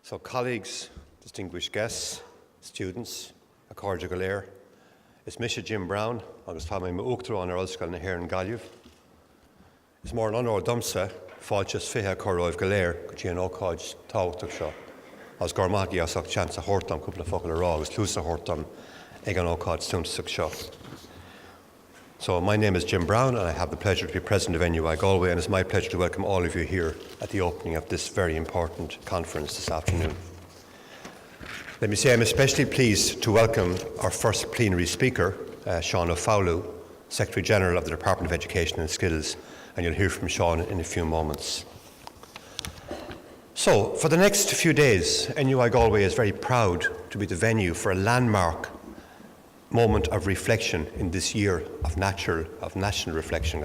So colleagues, distinguished guests, students, a cordial go léir. Is Misha Jim Brown, agus tá mé uachtará ar ollscoil na hÉireann Gaillimh. Is mór an anóir domsa fáilteas fithe choróibh go léir go dtí an ócáid táhachtach seo. As gur maithí as ach chance a thuirtam cúpla focail ará agus tlús a thuirtam ag an ócáid stúntasach seo. So my name is Jim Brown and I have the pleasure to be president of NUI Galway, and it's my pleasure to welcome all of you here at the opening of this very important conference this afternoon. Let me say I'm especially pleased to welcome our first plenary speaker, Sean O'Fowlu, Secretary General of the Department of Education and Skills, and you'll hear from Sean in a few moments. So, for the next few days, NUI Galway is very proud to be the venue for a landmark moment of reflection in this year of national reflection,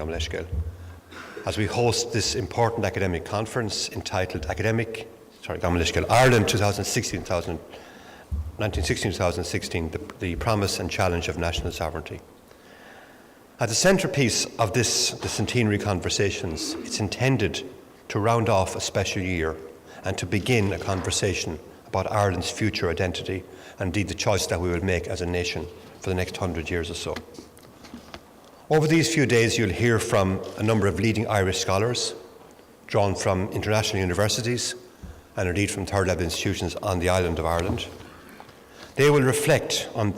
as we host this important academic conference entitled Ireland 1916-2016, the Promise and Challenge of National Sovereignty. At the centrepiece of the centenary conversations, it's intended to round off a special year and to begin a conversation about Ireland's future identity and indeed the choice that we will make as a nation for the next 100 years or so. Over these few days, you'll hear from a number of leading Irish scholars, drawn from international universities and indeed from third-level institutions on the island of Ireland. They will reflect on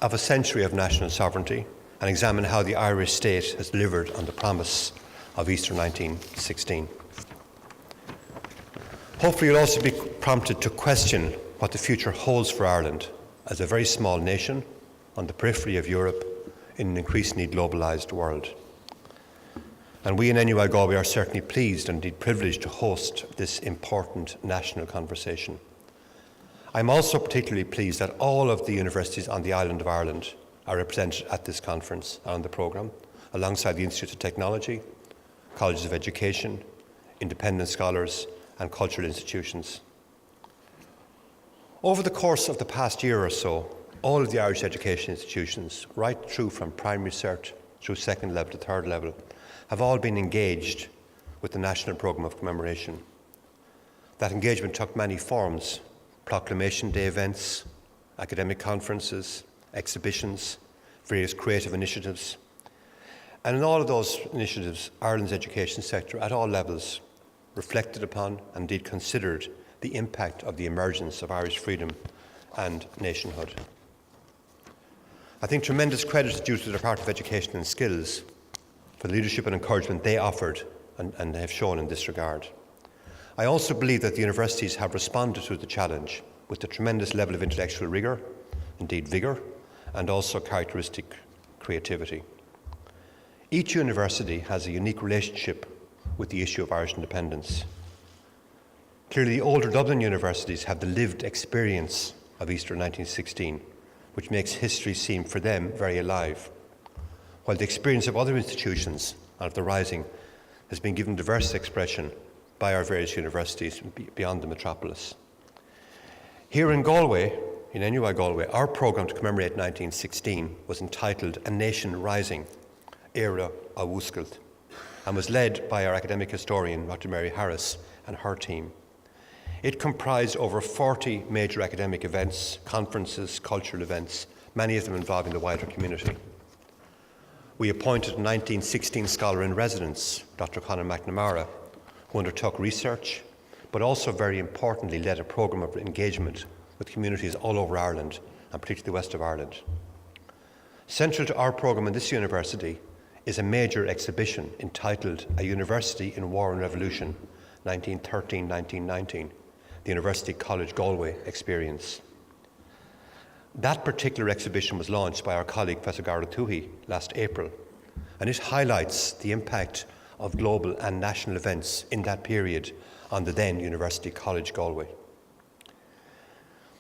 of a century of national sovereignty and examine how the Irish state has delivered on the promise of Easter 1916. Hopefully you'll also be prompted to question what the future holds for Ireland as a very small nation on the periphery of Europe in an increasingly globalised world. And we in NUI Galway are certainly pleased and indeed privileged to host this important national conversation. I'm also particularly pleased that all of the universities on the island of Ireland are represented at this conference and on the programme, alongside the Institute of Technology, colleges of education, independent scholars and cultural institutions. Over the course of the past year or so, all of the Irish education institutions, right through from primary cert through second level to third level, have all been engaged with the National Programme of Commemoration. That engagement took many forms: Proclamation Day events, academic conferences, exhibitions, various creative initiatives. And in all of those initiatives, Ireland's education sector at all levels reflected upon and indeed considered the impact of the emergence of Irish freedom and nationhood. I think tremendous credit is due to the Department of Education and Skills for the leadership and encouragement they offered and have shown in this regard. I also believe that the universities have responded to the challenge with a tremendous level of intellectual rigour, indeed vigour, and also characteristic creativity. Each university has a unique relationship with the issue of Irish independence. Clearly, the older Dublin universities have the lived experience of Easter 1916, which makes history seem for them very alive, while the experience of other institutions and of the Rising has been given diverse expression by our various universities beyond the metropolis. Here in Galway, in NUI Galway, our programme to commemorate 1916 was entitled A Nation Rising, Éire a Mhuascailt, and was led by our academic historian, Dr. Mary Harris, and her team. It comprised over 40 major academic events, conferences, cultural events, many of them involving the wider community. We appointed a 1916 scholar in residence, Dr. Conor McNamara, who undertook research, but also very importantly led a programme of engagement with communities all over Ireland, and particularly the west of Ireland. Central to our programme in this university is a major exhibition entitled A University in War and Revolution, 1913-1919, the University College Galway experience. That particular exhibition was launched by our colleague Professor Garda Toohey last April, and it highlights the impact of global and national events in that period on the then University College Galway.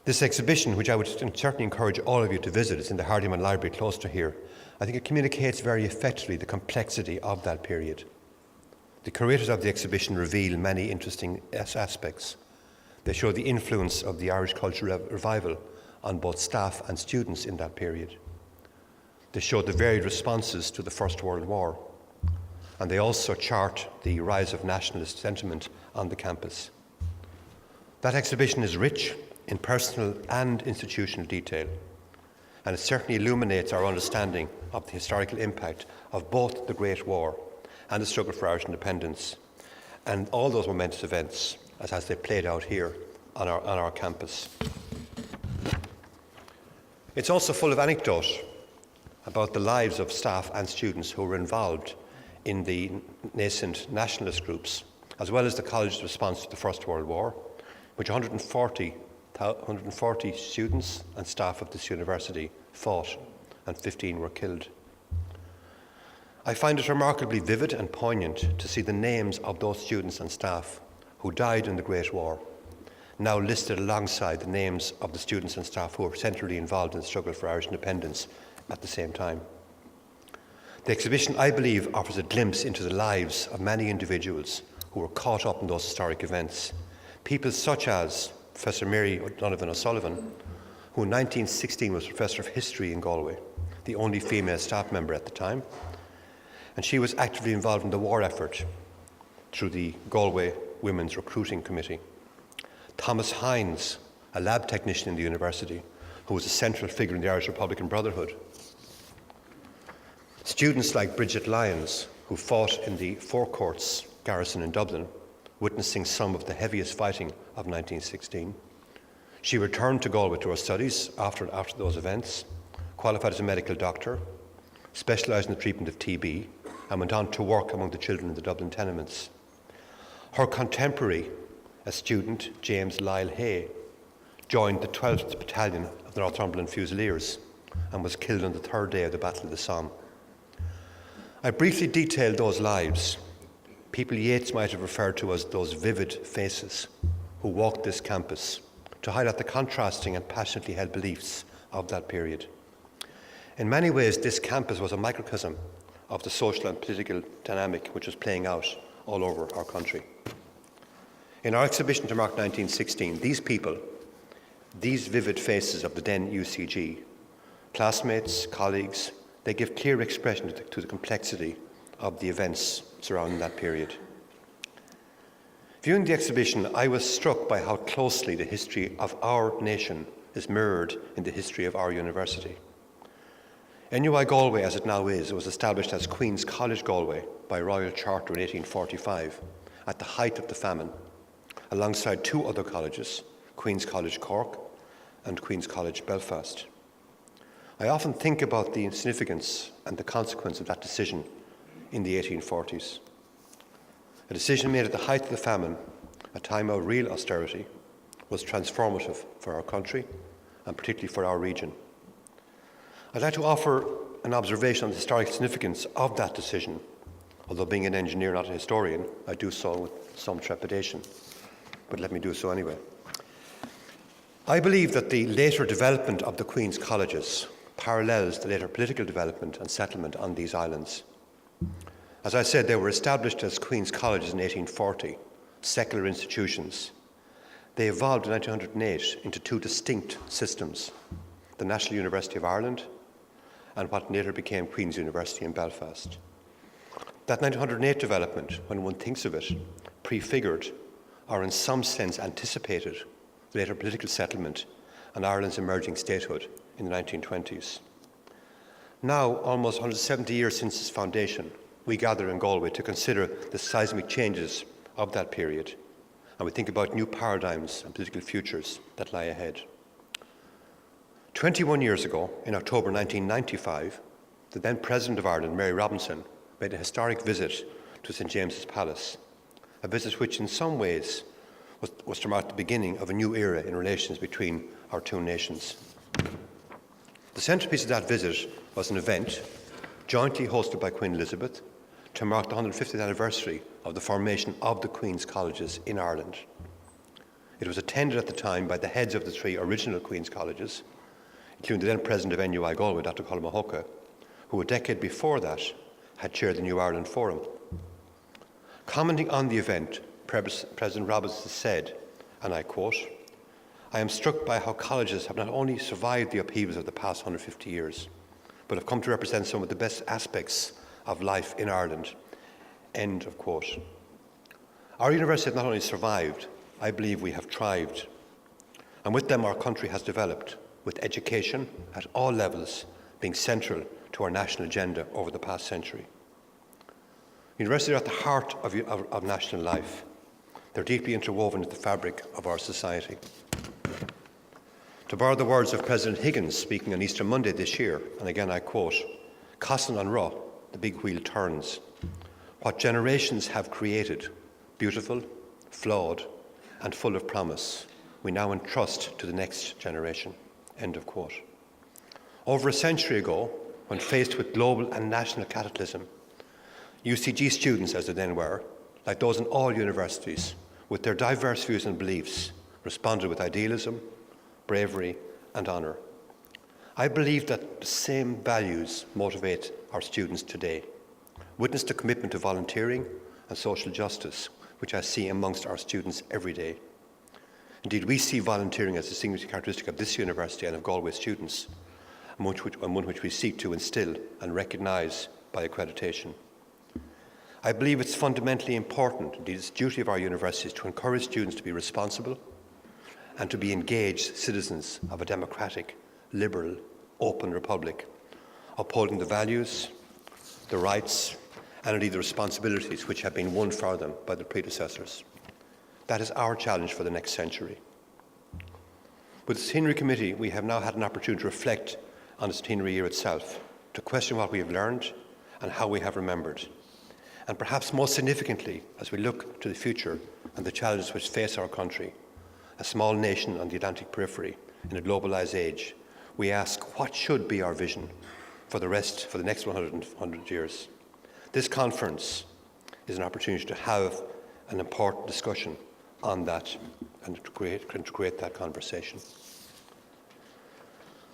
This exhibition, which I would certainly encourage all of you to visit, is in the Hardiman Library close to here. I think it communicates very effectively the complexity of that period. The curators of the exhibition reveal many interesting aspects. They show the influence of the Irish cultural revival on both staff and students in that period. They show the varied responses to the First World War, and they also chart the rise of nationalist sentiment on the campus. That exhibition is rich in personal and institutional detail, and it certainly illuminates our understanding of the historical impact of both the Great War and the struggle for Irish independence, and all those momentous events as they played out here on our campus. It's also full of anecdote about the lives of staff and students who were involved in the nascent nationalist groups, as well as the college's response to the First World War, which 140 students and staff of this university fought, and 15 were killed. I find it remarkably vivid and poignant to see the names of those students and staff who died in the Great War now listed alongside the names of the students and staff who were centrally involved in the struggle for Irish independence at the same time. The exhibition, I believe, offers a glimpse into the lives of many individuals who were caught up in those historic events. People such as Professor Mary Donovan O'Sullivan, who in 1916 was Professor of History in Galway, the only female staff member at the time, and she was actively involved in the war effort through the Galway Women's Recruiting Committee. Thomas Hines, a lab technician in the university, who was a central figure in the Irish Republican Brotherhood. Students like Bridget Lyons, who fought in the Four Courts garrison in Dublin, witnessing some of the heaviest fighting of 1916. She returned to Galway to her studies after those events, qualified as a medical doctor, specialised in the treatment of TB, and went on to work among the children in the Dublin tenements. Her contemporary, a student, James Lyle Hay, joined the 12th Battalion of the Northumberland Fusiliers and was killed on the third day of the Battle of the Somme. I briefly detailed those lives. People Yeats might have referred to as those vivid faces who walked this campus to highlight the contrasting and passionately held beliefs of that period. In many ways, this campus was a microcosm of the social and political dynamic which was playing out all over our country. In our exhibition to mark 1916, these people, these vivid faces of the then UCG, classmates, colleagues, they give clear expression to the complexity of the events surrounding that period. Viewing the exhibition, I was struck by how closely the history of our nation is mirrored in the history of our university. NUI Galway, as it now is, was established as Queen's College Galway by Royal Charter in 1845, at the height of the famine, alongside two other colleges, Queen's College Cork and Queen's College Belfast. I often think about the significance and the consequence of that decision in the 1840s. A decision made at the height of the famine, a time of real austerity, was transformative for our country and particularly for our region. I'd like to offer an observation on the historic significance of that decision. Although being an engineer, not a historian, I do so with some trepidation, but let me do so anyway. I believe that the later development of the Queen's Colleges parallels the later political development and settlement on these islands. As I said, they were established as Queen's Colleges in 1840, secular institutions. They evolved in 1908 into two distinct systems, the National University of Ireland and what later became Queen's University in Belfast. That 1908 development, when one thinks of it, prefigured or in some sense anticipated the later political settlement and Ireland's emerging statehood in the 1920s. Now, almost 170 years since its foundation, we gather in Galway to consider the seismic changes of that period, and we think about new paradigms and political futures that lie ahead. 21 years ago, in October 1995, the then President of Ireland, Mary Robinson, made a historic visit to St James's Palace, a visit which in some ways was to mark the beginning of a new era in relations between our two nations. The centrepiece of that visit was an event jointly hosted by Queen Elizabeth to mark the 150th anniversary of the formation of the Queen's Colleges in Ireland. It was attended at the time by the heads of the three original Queen's Colleges, including the then President of NUI Galway, Dr. Colm Ó Hocca, who a decade before that had chaired the New Ireland Forum. Commenting on the event, President Robinson said, and I quote, "I am struck by how colleges have not only survived the upheavals of the past 150 years, but have come to represent some of the best aspects of life in Ireland." End of quote. Our university has not only survived, I believe we have thrived. And with them our country has developed, with education at all levels being central to our national agenda over the past century. Universities are at the heart of national life. They're deeply interwoven into the fabric of our society. To borrow the words of President Higgins speaking on Easter Monday this year, and again I quote, "Casan an Ra, the big wheel turns. What generations have created, beautiful, flawed, and full of promise, we now entrust to the next generation." End of quote. Over a century ago, when faced with global and national cataclysm, UCG students, as they then were, like those in all universities, with their diverse views and beliefs, responded with idealism, bravery, and honour. I believe that the same values motivate our students today. Witness the commitment to volunteering and social justice, which I see amongst our students every day. Indeed, we see volunteering as a distinguishing characteristic of this university and of Galway students, and one which we seek to instil and recognise by accreditation. I believe it's fundamentally important, indeed it's the duty of our universities, to encourage students to be responsible and to be engaged citizens of a democratic, liberal, open republic, upholding the values, the rights, and indeed the responsibilities which have been won for them by their predecessors. That is our challenge for the next century. With the Centenary Committee, we have now had an opportunity to reflect on the centenary year itself, to question what we have learned and how we have remembered. And perhaps most significantly, as we look to the future and the challenges which face our country, a small nation on the Atlantic periphery in a globalised age, we ask, what should be our vision for the next 100 years? This conference is an opportunity to have an important discussion on that and to create that conversation.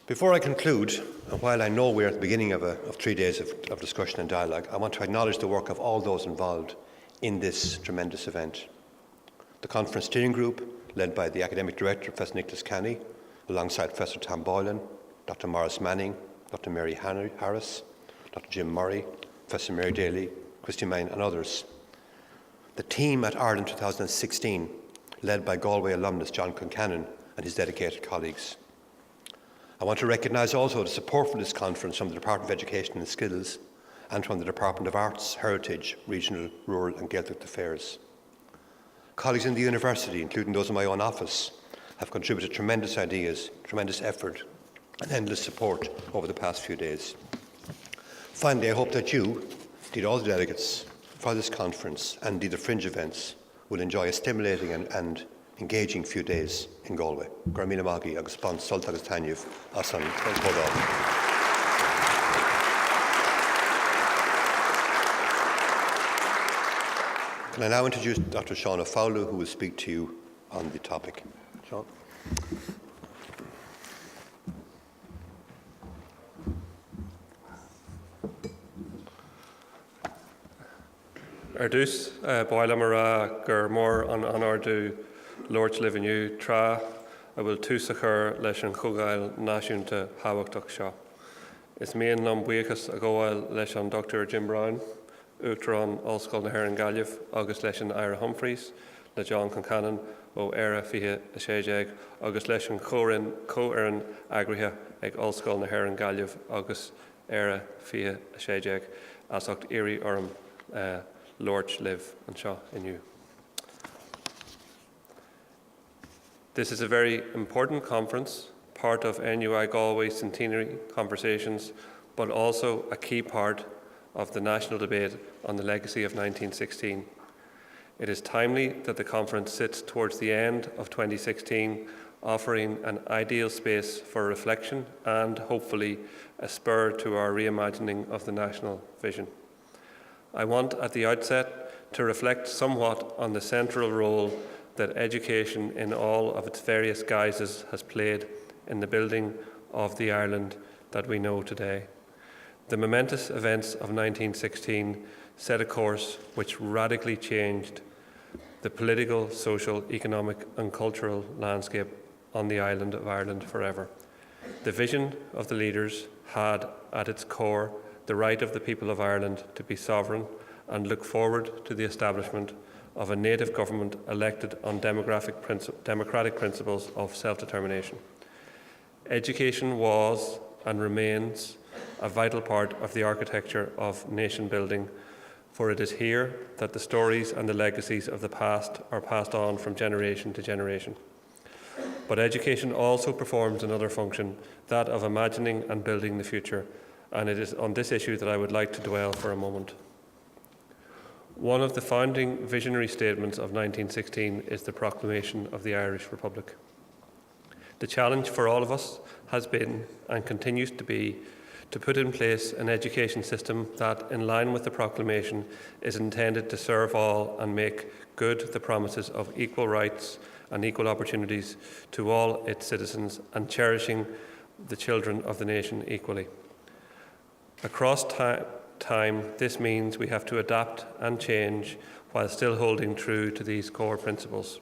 Before I conclude, and while I know we're at the beginning of 3 days of discussion and dialogue, I want to acknowledge the work of all those involved in this tremendous event. The conference steering group, led by the academic director, Professor Nicholas Canny, alongside Professor Tom Boylan, Dr. Maurice Manning, Dr. Mary Harris, Dr. Jim Murray, Professor Mary Daly, Christy Main, and others. The team at Ireland 2016, led by Galway alumnus John Concannon and his dedicated colleagues. I want to recognise also the support for this conference from the Department of Education and Skills and from the Department of Arts, Heritage, Regional, Rural and Gaelic Affairs. Colleagues in the university, including those in my own office, have contributed tremendous ideas, tremendous effort and endless support over the past few days. Finally, I hope that you, indeed all the delegates for this conference and indeed the fringe events, will enjoy a stimulating and engaging few days in Galway. Garmina Magi agus Pont Sult agus Tanyuv Asan Kodal. Can I now introduce Dr. Sean O'Fowler, who will speak to you on the topic. Sean. Ardús Báilamara gur mór an ardú Lord Liveniu Tra a bhfuil túsachar leis an chogáil náisiúnta hábhachtach seo. Is mian lom buíochas a ggóil leis an Dr. Jim Brown, Uachtar an Ollscoil na hÉireann Gaillimh agus leis an Ira Humphreys, le John Concannon ó Éire Fiche a Séideag agus leis an Comhairn Agrithe ag Ollscoil na hÉireann Gaillimh agus Éire Fiche a Séideag as ocht Éirí orm Lord Liv and Shaw in you. This is a very important conference, part of NUI Galway centenary conversations, but also a key part of the national debate on the legacy of 1916. It is timely that the conference sits towards the end of 2016, offering an ideal space for reflection and, hopefully, a spur to our reimagining of the national vision. I want at the outset to reflect somewhat on the central role that education in all of its various guises has played in the building of the Ireland that we know today. The momentous events of 1916 set a course which radically changed the political, social, economic and cultural landscape on the island of Ireland forever. The vision of the leaders had at its core the right of the people of Ireland to be sovereign and look forward to the establishment of a native government elected on democratic principles of self-determination. Education was and remains a vital part of the architecture of nation building, for it is here that the stories and the legacies of the past are passed on from generation to generation. But education also performs another function, that of imagining and building the future, and it is on this issue that I would like to dwell for a moment. One of the founding visionary statements of 1916 is the proclamation of the Irish Republic. The challenge for all of us has been, and continues to be, to put in place an education system that, in line with the proclamation, is intended to serve all and make good the promises of equal rights and equal opportunities to all its citizens, and cherishing the children of the nation equally. Across time, this means we have to adapt and change while still holding true to these core principles.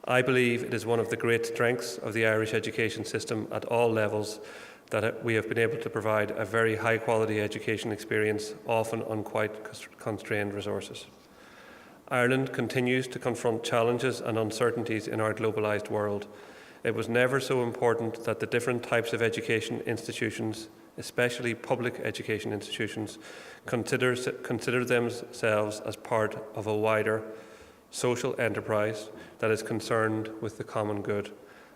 I believe it is one of the great strengths of the Irish education system at all levels that we have been able to provide a very high-quality education experience, often on quite constrained resources. Ireland continues to confront challenges and uncertainties in our globalised world. It was never so important that the different types of education institutions, especially public education institutions, consider themselves as part of a wider social enterprise that is concerned with the common good.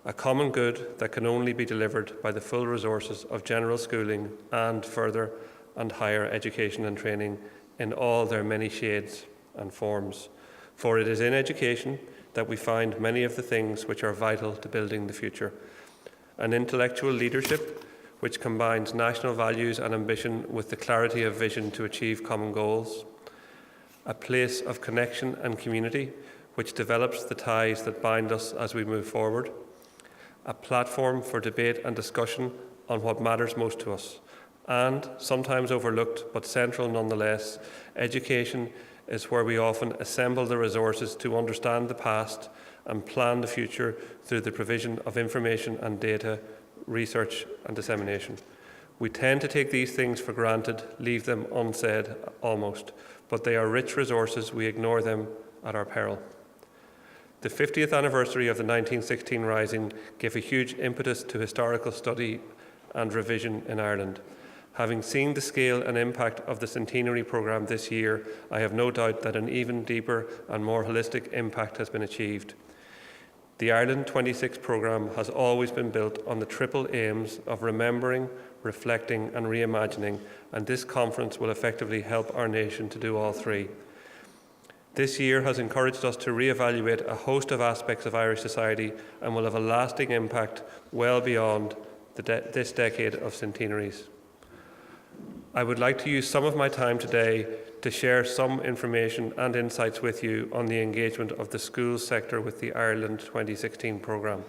A common good that can only be delivered by the full resources of general schooling and further and higher education and training in all their many shades and forms. For it is in education that we find many of the things which are vital to building the future. An intellectual leadership which combines national values and ambition with the clarity of vision to achieve common goals. A place of connection and community which develops the ties that bind us as we move forward. A platform for debate and discussion on what matters most to us. And, sometimes overlooked but central nonetheless, education is where we often assemble the resources to understand the past and plan the future through the provision of information and data, research and dissemination. We tend to take these things for granted, leave them unsaid almost, but they are rich resources. We ignore them at our peril. The 50th anniversary of the 1916 Rising gave a huge impetus to historical study and revision in Ireland. Having seen the scale and impact of the centenary programme this year, I have no doubt that an even deeper and more holistic impact has been achieved. The Ireland 26 programme has always been built on the triple aims of remembering, reflecting and reimagining, and this conference will effectively help our nation to do all three. This year has encouraged us to re-evaluate a host of aspects of Irish society and will have a lasting impact well beyond this decade of centenaries. I would like to use some of my time today to share some information and insights with you on the engagement of the schools sector with the Ireland 2016 programme.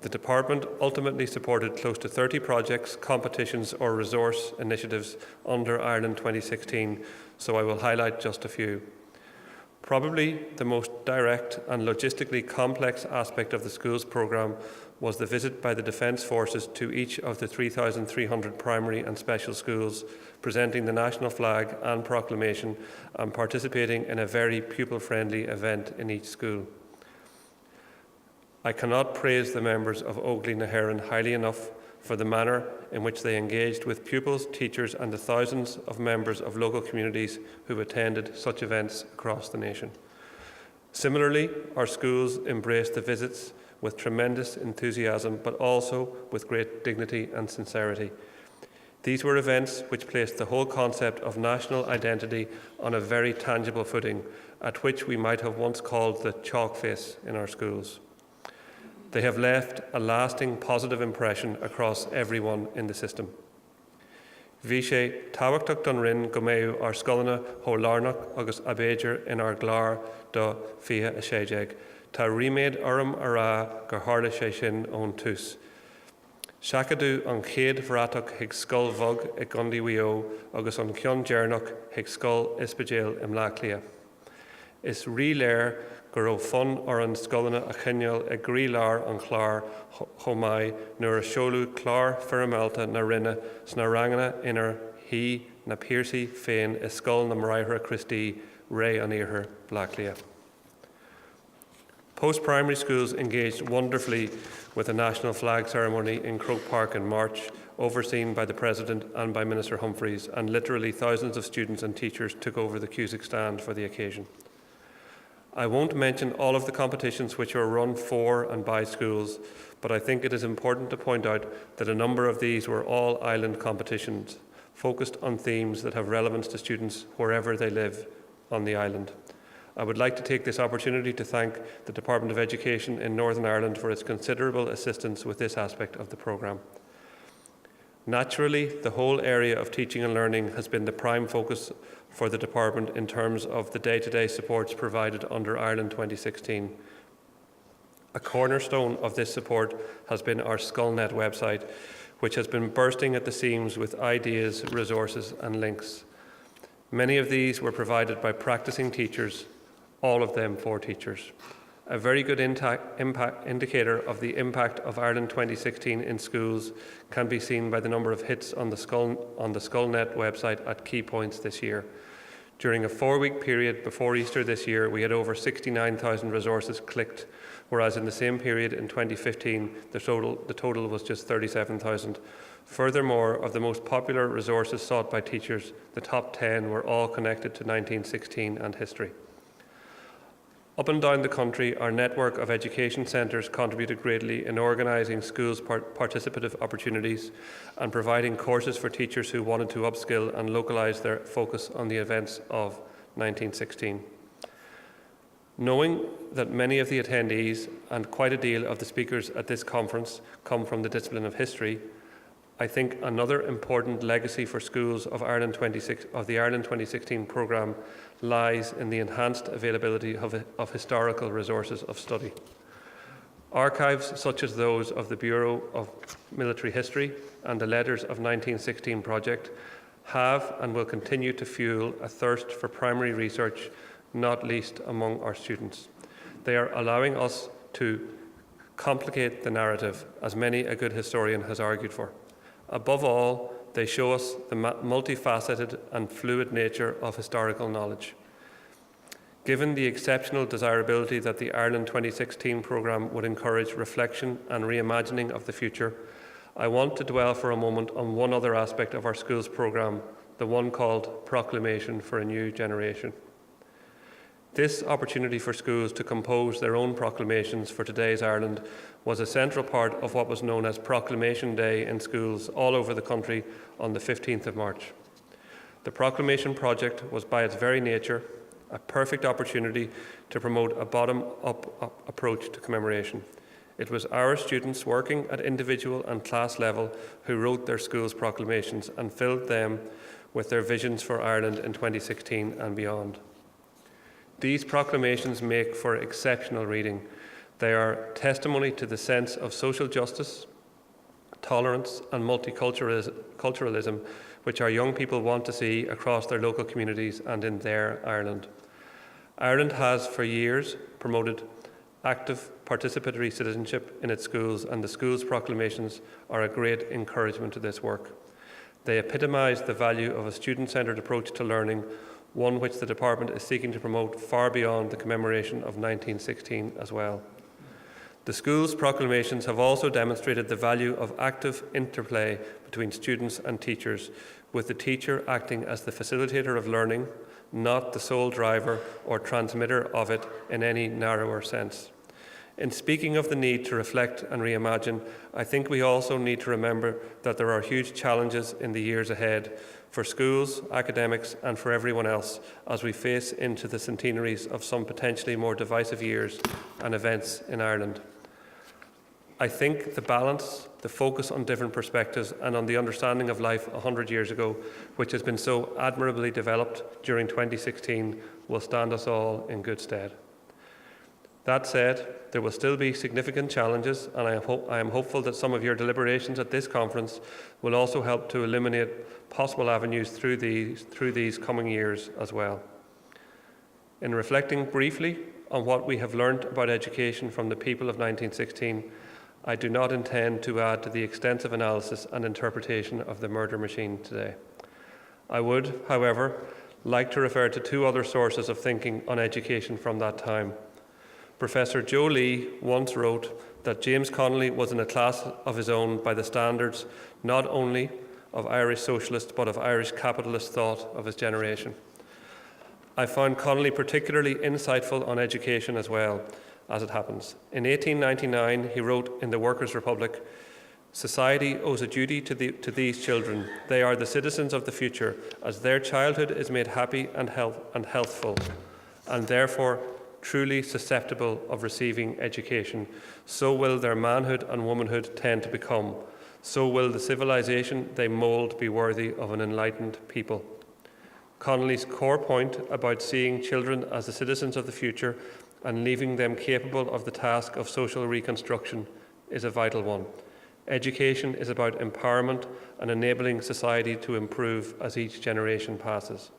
The department ultimately supported close to 30 projects, competitions or resource initiatives under Ireland 2016, so I will highlight just a few. Probably the most direct and logistically complex aspect of the schools programme was the visit by the Defence Forces to each of the 3,300 primary and special schools, presenting the national flag and proclamation and participating in a very pupil-friendly event in each school. I cannot praise the members of Óglaigh na hÉireann highly enough for the manner in which they engaged with pupils, teachers and the thousands of members of local communities who attended such events across the nation. Similarly, our schools embraced the visits with tremendous enthusiasm, but also with great dignity and sincerity. These were events which placed the whole concept of national identity on a very tangible footing, at which we might have once called the chalk face in our schools. They have left a lasting positive impression across everyone in the system. Bhí sé tábhachtach don rinn go mbeadh ar scolanna chomh lárnach agus abéidir in ar gláir do fiche a séideag. Tá riméid orm a rá gur tharla sé sin ón tús. Seachadú an chéad bhratach hiag scoil bhog i gContae Mhaigh agus an cionn dearnach hiag scoil Ispidéal im Leachlia. Is rí léir gur ó fun ar an scolanna a chineal ag grí lár an chláir chomáid nuair a seoladh clár firamelta na rinne sna ranganna inar hí na Piercy féin is scoil na Maraithre Christie Ray Anir Blacklia. Post-primary schools engaged wonderfully with the national flag ceremony in Croke Park in March, overseen by the President and by Minister Humphreys, and literally thousands of students and teachers took over the Cusack stand for the occasion. I won't mention all of the competitions which were run for and by schools, but I think it is important to point out that a number of these were all island competitions, focused on themes that have relevance to students wherever they live on the island. I would like to take this opportunity to thank the Department of Education in Northern Ireland for its considerable assistance with this aspect of the programme. Naturally, the whole area of teaching and learning has been the prime focus for the Department in terms of the day-to-day supports provided under Ireland 2016. A cornerstone of this support has been our Skullnet website, which has been bursting at the seams with ideas, resources and links. Many of these were provided by practising teachers, all of them for teachers. A very good indicator of the impact of Ireland 2016 in schools can be seen by the number of hits on the Skullnet website at key points this year. During a 4-week period before Easter this year, we had over 69,000 resources clicked, whereas in the same period in 2015, the total was just 37,000. Furthermore, of the most popular resources sought by teachers, the top 10 were all connected to 1916 and history. Up and down the country, our network of education centres contributed greatly in organising schools' participative opportunities and providing courses for teachers who wanted to upskill and localise their focus on the events of 1916. Knowing that many of the attendees and quite a deal of the speakers at this conference come from the discipline of history, I think another important legacy for schools of the Ireland 2016 programme lies in the enhanced availability of historical resources of study. Archives such as those of the Bureau of Military History and the Letters of 1916 project have and will continue to fuel a thirst for primary research, not least among our students. They are allowing us to complicate the narrative, as many a good historian has argued for. Above all, they show us the multifaceted and fluid nature of historical knowledge. Given the exceptional desirability that the Ireland 2016 programme would encourage reflection and reimagining of the future, I want to dwell for a moment on one other aspect of our schools programme, the one called Proclamation for a New Generation. This opportunity for schools to compose their own proclamations for today's Ireland was a central part of what was known as Proclamation Day in schools all over the country on the 15th of March. The Proclamation project was by its very nature a perfect opportunity to promote a bottom-up approach to commemoration. It was our students working at individual and class level who wrote their schools' proclamations and filled them with their visions for Ireland in 2016 and beyond. These proclamations make for exceptional reading. They are testimony to the sense of social justice, tolerance and multiculturalism which our young people want to see across their local communities and in their Ireland. Ireland has for years promoted active participatory citizenship in its schools, and the schools' proclamations are a great encouragement to this work. They epitomise the value of a student-centred approach to learning, one which the Department is seeking to promote far beyond the commemoration of 1916 as well. The schools' proclamations have also demonstrated the value of active interplay between students and teachers, with the teacher acting as the facilitator of learning, not the sole driver or transmitter of it in any narrower sense. In speaking of the need to reflect and reimagine, I think we also need to remember that there are huge challenges in the years ahead for schools, academics and for everyone else as we face into the centenaries of some potentially more divisive years and events in Ireland. I think the balance, the focus on different perspectives and on the understanding of life 100 years ago, which has been so admirably developed during 2016, will stand us all in good stead. That said, there will still be significant challenges, and I am hopeful that some of your deliberations at this conference will also help to illuminate possible avenues through these coming years as well. In reflecting briefly on what we have learned about education from the people of 1916, I do not intend to add to the extensive analysis and interpretation of the murder machine today. I would, however, like to refer to two other sources of thinking on education from that time. Professor Joe Lee once wrote that James Connolly was in a class of his own by the standards not only of Irish socialist but of Irish capitalist thought of his generation. I found Connolly particularly insightful on education as well, as it happens. In 1899, he wrote in the Workers' Republic, "Society owes a duty to these children. They are the citizens of the future, as their childhood is made happy and healthful, and therefore truly susceptible of receiving education. So will their manhood and womanhood tend to become. So will the civilization they mould be worthy of an enlightened people." Connolly's core point about seeing children as the citizens of the future and leaving them capable of the task of social reconstruction is a vital one. Education is about empowerment and enabling society to improve as each generation passes.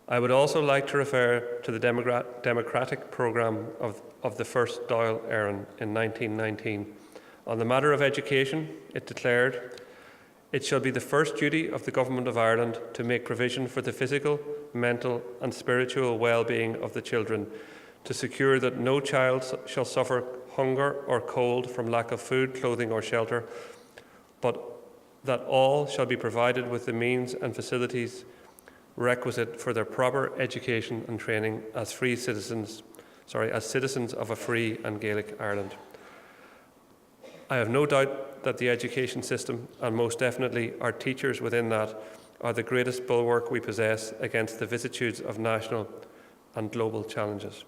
I would also like to refer to the democratic programme of the first Dáil Éireann in 1919. On the matter of education, it declared, "It shall be the first duty of the Government of Ireland to make provision for the physical, mental and spiritual well-being of the children, to secure that no child shall suffer hunger or cold from lack of food, clothing or shelter, but that all shall be provided with the means and facilities requisite for their proper education and training as citizens of a free and Gaelic Ireland." I have no doubt that the education system, and most definitely our teachers within that, are the greatest bulwark we possess against the vicissitudes of national and global challenges.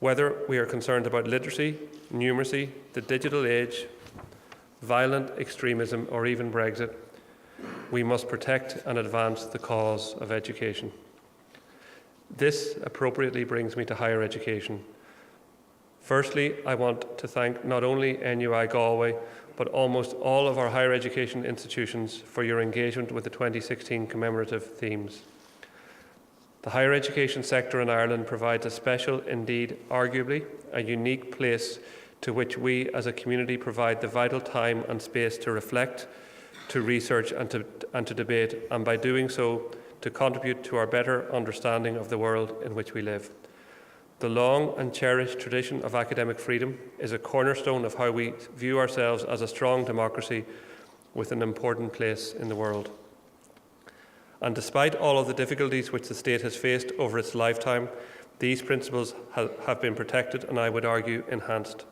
Whether we are concerned about literacy, numeracy, the digital age, violent extremism, or even Brexit, we must protect and advance the cause of education. This appropriately brings me to higher education. Firstly, I want to thank not only NUI Galway, but almost all of our higher education institutions for your engagement with the 2016 commemorative themes. The higher education sector in Ireland provides a special, indeed arguably a unique place to which we as a community provide the vital time and space to reflect, to research and to debate, and by doing so to contribute to our better understanding of the world in which we live. The long and cherished tradition of academic freedom is a cornerstone of how we view ourselves as a strong democracy with an important place in the world. And despite all of the difficulties which the state has faced over its lifetime, these principles have been protected and, I would argue, enhanced.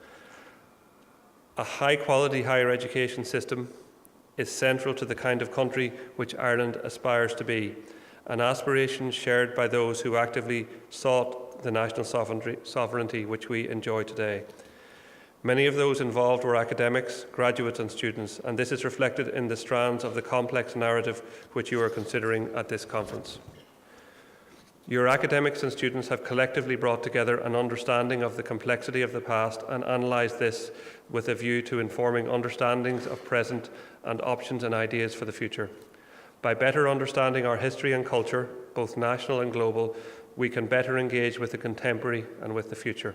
A high-quality higher education system is central to the kind of country which Ireland aspires to be, an aspiration shared by those who actively sought the national sovereignty which we enjoy today. Many of those involved were academics, graduates and students, and this is reflected in the strands of the complex narrative which you are considering at this conference. Your academics and students have collectively brought together an understanding of the complexity of the past and analysed this with a view to informing understandings of present and options and ideas for the future. By better understanding our history and culture, both national and global, we can better engage with the contemporary and with the future.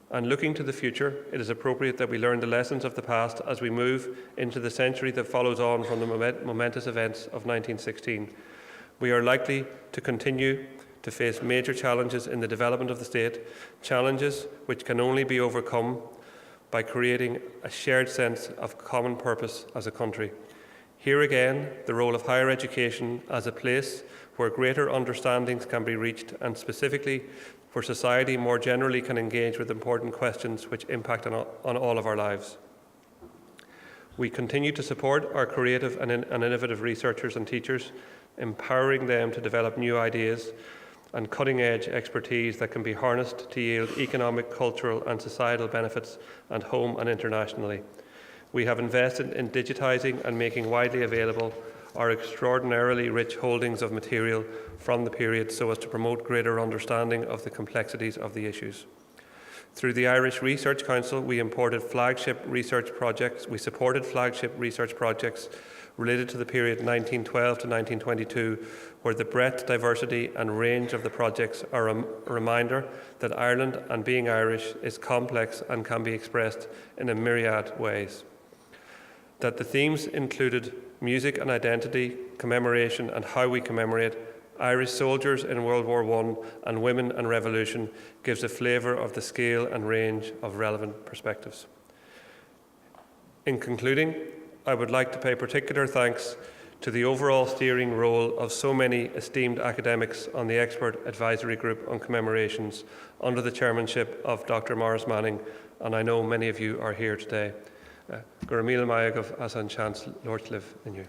And looking to the future, it is appropriate that we learn the lessons of the past as we move into the century that follows on from the momentous events of 1916. We are likely to continue to face major challenges in the development of the state, challenges which can only be overcome by creating a shared sense of common purpose as a country. Here again, the role of higher education as a place where greater understandings can be reached, and specifically where society more generally can engage with important questions which impact on all of our lives. We continue to support our creative and innovative researchers and teachers, empowering them to develop new ideas and cutting-edge expertise that can be harnessed to yield economic, cultural and societal benefits at home and internationally. We have invested in digitising and making widely available our extraordinarily rich holdings of material from the period so as to promote greater understanding of the complexities of the issues. Through the Irish Research Council, we supported flagship research projects related to the period 1912 to 1922, where the breadth, diversity and range of the projects are a reminder that Ireland and being Irish is complex and can be expressed in a myriad ways. That the themes included music and identity, commemoration and how we commemorate Irish soldiers in World War I and women and revolution gives a flavour of the scale and range of relevant perspectives. In concluding, I would like to pay particular thanks to the overall steering role of so many esteemed academics on the Expert Advisory Group on Commemorations under the chairmanship of Dr. Maurice Manning, and I know many of you are here today. Gurmil Mayagov as an chance Lord live in you.